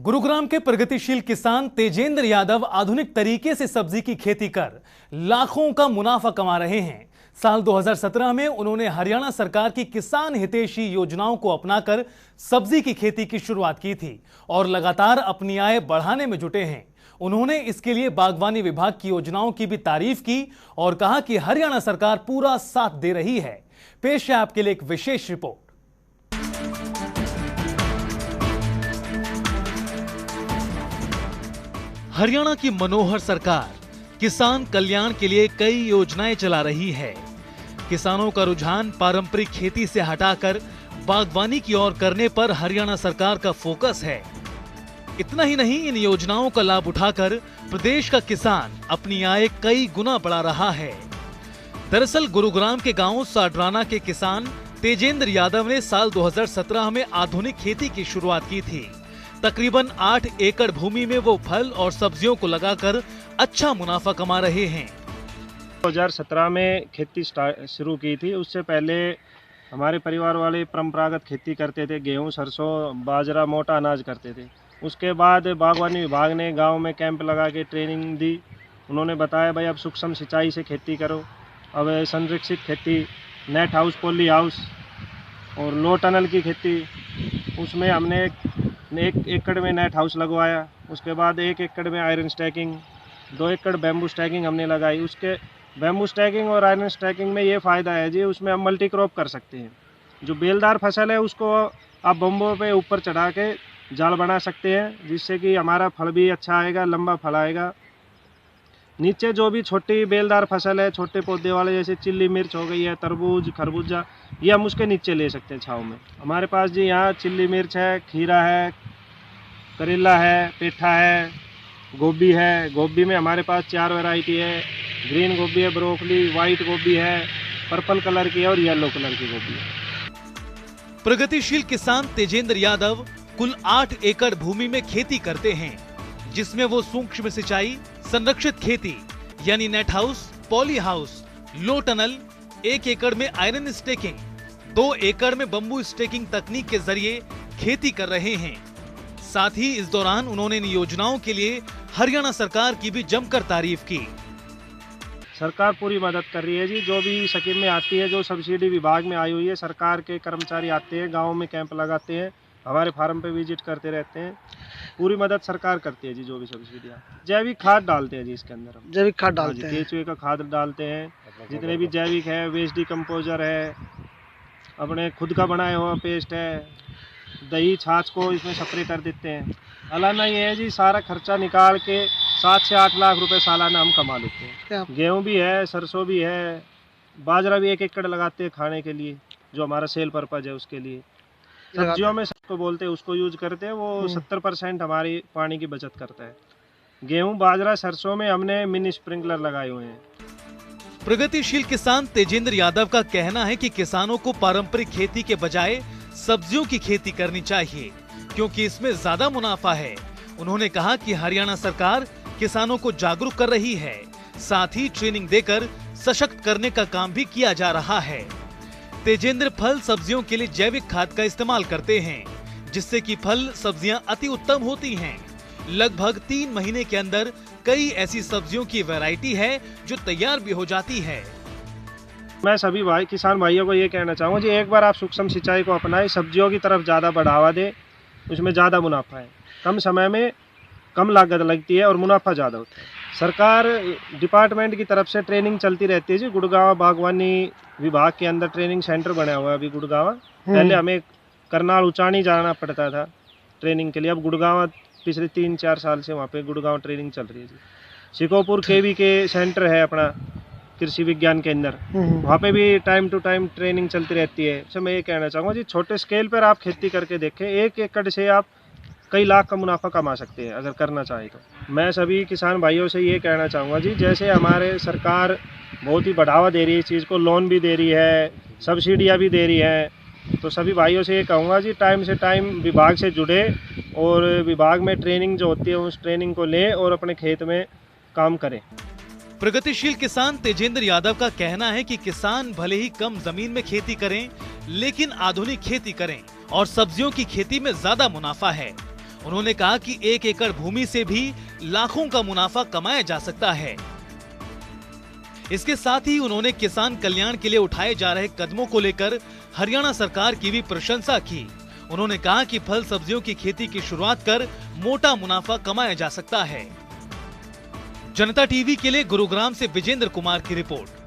गुरुग्राम के प्रगतिशील किसान तेजेंद्र यादव आधुनिक तरीके से सब्जी की खेती कर लाखों का मुनाफा कमा रहे हैं। साल 2017 में उन्होंने हरियाणा सरकार की किसान हितैषी योजनाओं को अपनाकर सब्जी की खेती की शुरुआत की थी और लगातार अपनी आय बढ़ाने में जुटे हैं। उन्होंने इसके लिए बागवानी विभाग की योजनाओं की भी तारीफ की और कहा कि हरियाणा सरकार पूरा साथ दे रही है। पेश है आपके लिए एक विशेष रिपोर्ट। हरियाणा की मनोहर सरकार किसान कल्याण के लिए कई योजनाएं चला रही है। किसानों का रुझान पारंपरिक खेती से हटाकर बागवानी की ओर करने पर हरियाणा सरकार का फोकस है। इतना ही नहीं, इन योजनाओं का लाभ उठाकर प्रदेश का किसान अपनी आय कई गुना बढ़ा रहा है। दरअसल गुरुग्राम के गांव साडराना के किसान तेजेंद्र यादव ने साल 2017 में आधुनिक खेती की शुरुआत की थी। तकरीबन 8 एकड़ भूमि में वो फल और सब्जियों को लगाकर अच्छा मुनाफा कमा रहे हैं। 2017 में खेती शुरू की थी। उससे पहले हमारे परिवार वाले परंपरागत खेती करते थे, गेहूं, सरसों, बाजरा, मोटा अनाज करते थे। उसके बाद बागवानी विभाग ने गांव में कैंप लगा के ट्रेनिंग दी। उन्होंने बताया भाई अब सूक्ष्म सिंचाई से खेती करो, अब संरक्षित खेती, नेट हाउस, पॉली हाउस और लो टनल की खेती। उसमें हमने 1 एकड़ में नेट हाउस लगवाया। उसके बाद 1 एकड़ में आयरन स्टैकिंग, 2 एकड़ बैम्बू स्टैकिंग हमने लगाई। उसके बैम्बू स्टैकिंग और आयरन स्टैकिंग में ये फ़ायदा है जी, उसमें हम मल्टी क्रॉप कर सकते हैं। जो बेलदार फसल है उसको आप बम्बों पे ऊपर चढ़ा के जाल बना सकते हैं, जिससे कि हमारा फल भी अच्छा आएगा, लंबा फल आएगा। नीचे जो भी छोटी बेलदार फसल है, छोटे पौधे वाले, जैसे चिल्ली मिर्च हो गई है, तरबूज, खरबूजा, ये हम उसके नीचे ले सकते हैं छाँव में। हमारे पास जी यहाँ चिल्ली मिर्च है, खीरा है, करेला है, पेठा है, गोभी है। गोभी में हमारे पास 4 वैरायटी है। ग्रीन गोभी है, ब्रोकली, वाइट गोभी है, पर्पल कलर की है और येलो कलर की गोभी है। प्रगतिशील किसान तेजेंद्र यादव कुल 8 एकड़ भूमि में खेती करते हैं, जिसमें वो सूक्ष्म सिंचाई, संरक्षित खेती यानी net house, poly house, low tunnel, 1 एकड़ में आयरन स्टेकिंग, 2 एकड़ में बम्बू स्टेकिंग तकनीक के जरिए खेती कर रहे हैं। साथ ही इस दौरान उन्होंने इन योजनाओं के लिए हरियाणा सरकार की भी जमकर तारीफ की। सरकार पूरी मदद कर रही है जी। जो भी स्कीम में आती है, जो सब्सिडी विभाग में आई हुई है, सरकार के कर्मचारी आते हैं, गाँव में कैंप लगाते हैं, हमारे फार्म पे विजिट करते रहते हैं। पूरी मदद सरकार करती है जी। जो भी सब्सिडी जैविक खाद डालते हैं जी, इसके अंदर हम जैविक खाद डालते हैं, केचुए का खाद डालते हैं। जितने भी जैविक है, वेस्ट डिकम्पोजर है, अपने खुद का बनाया हुआ पेस्ट है, दही छाछ को इसमें स्प्रे कर देते हैं। सालाना ये है जी, सारा खर्चा निकाल के 7 से 8 लाख रुपए सालाना हम कमा लेते हैं। गेहूं भी है, सरसों भी है, बाजरा भी 1 एकड़ लगाते हैं खाने के लिए, जो हमारा सेल पर्पज है उसके लिए। सब्जियों में सबको बोलते हैं उसको यूज करते हैं, वो 70% हमारी पानी की बचत करता है। गेहूं, बाजरा, सरसों में हमने मिनी स्प्रिंकलर लगाए हुए हैं। प्रगतिशील किसान तेजेंद्र यादव का कहना है कि किसानों को पारंपरिक खेती के बजाय सब्जियों की खेती करनी चाहिए, क्योंकि इसमें ज्यादा मुनाफा है। उन्होंने कहा कि हरियाणा सरकार किसानों को जागरूक कर रही है, साथ ही ट्रेनिंग देकर सशक्त करने का काम भी किया जा रहा है। तेजेंद्र फल सब्जियों के लिए जैविक खाद का इस्तेमाल करते हैं, जिससे कि फल सब्जियां अति उत्तम होती हैं। लगभग 3 महीने के अंदर कई ऐसी सब्जियों की वैरायटी है जो तैयार भी हो जाती है। मैं सभी किसान भाइयों को ये कहना चाहूँगा जी, एक बार आप सूक्ष्म सिंचाई को अपनाएं, सब्जियों की तरफ ज़्यादा बढ़ावा दें, उसमें ज़्यादा मुनाफा है। कम समय में कम लागत लगती है और मुनाफा ज़्यादा होता है। सरकार डिपार्टमेंट की तरफ से ट्रेनिंग चलती रहती है जी। गुड़गांव बागवानी विभाग के अंदर ट्रेनिंग सेंटर बना हुआ है अभी गुड़गांव। पहले हमें करनाल उचानी जाना पड़ता था ट्रेनिंग के लिए, अब गुड़गांव पिछले 3-4 साल से वहाँ पे गुड़गांव ट्रेनिंग चल रही है जी। शिकोपुर केवी के सेंटर है अपना कृषि विज्ञान के अंदर, वहाँ पे भी टाइम टू टाइम ट्रेनिंग चलती रहती है। तो मैं ये कहना चाहूँगा जी, छोटे स्केल पर आप खेती करके देखें, 1 एकड़ से आप कई लाख का मुनाफा कमा सकते हैं अगर करना चाहे तो। मैं सभी किसान भाइयों से ये कहना चाहूँगा जी, जैसे हमारे सरकार बहुत ही बढ़ावा दे रही है इस चीज़ को, लोन भी दे रही है, सब्सिडियाँ भी दे रही है, तो सभी भाइयों से ये कहूँगा जी, टाइम से टाइम विभाग से जुड़े और विभाग में ट्रेनिंग जो होती है उस ट्रेनिंग को लें और अपने खेत में काम करें। प्रगतिशील किसान तेजेंद्र यादव का कहना है कि किसान भले ही कम जमीन में खेती करें, लेकिन आधुनिक खेती करें और सब्जियों की खेती में ज्यादा मुनाफा है। उन्होंने कहा कि 1 एकड़ भूमि से भी लाखों का मुनाफा कमाया जा सकता है। इसके साथ ही उन्होंने किसान कल्याण के लिए उठाए जा रहे कदमों को लेकर हरियाणा सरकार की भी प्रशंसा की। उन्होंने कहा कि फल सब्जियों की खेती की शुरुआत कर मोटा मुनाफा कमाया जा सकता है। जनता टीवी के लिए गुरुग्राम से विजेंद्र कुमार की रिपोर्ट।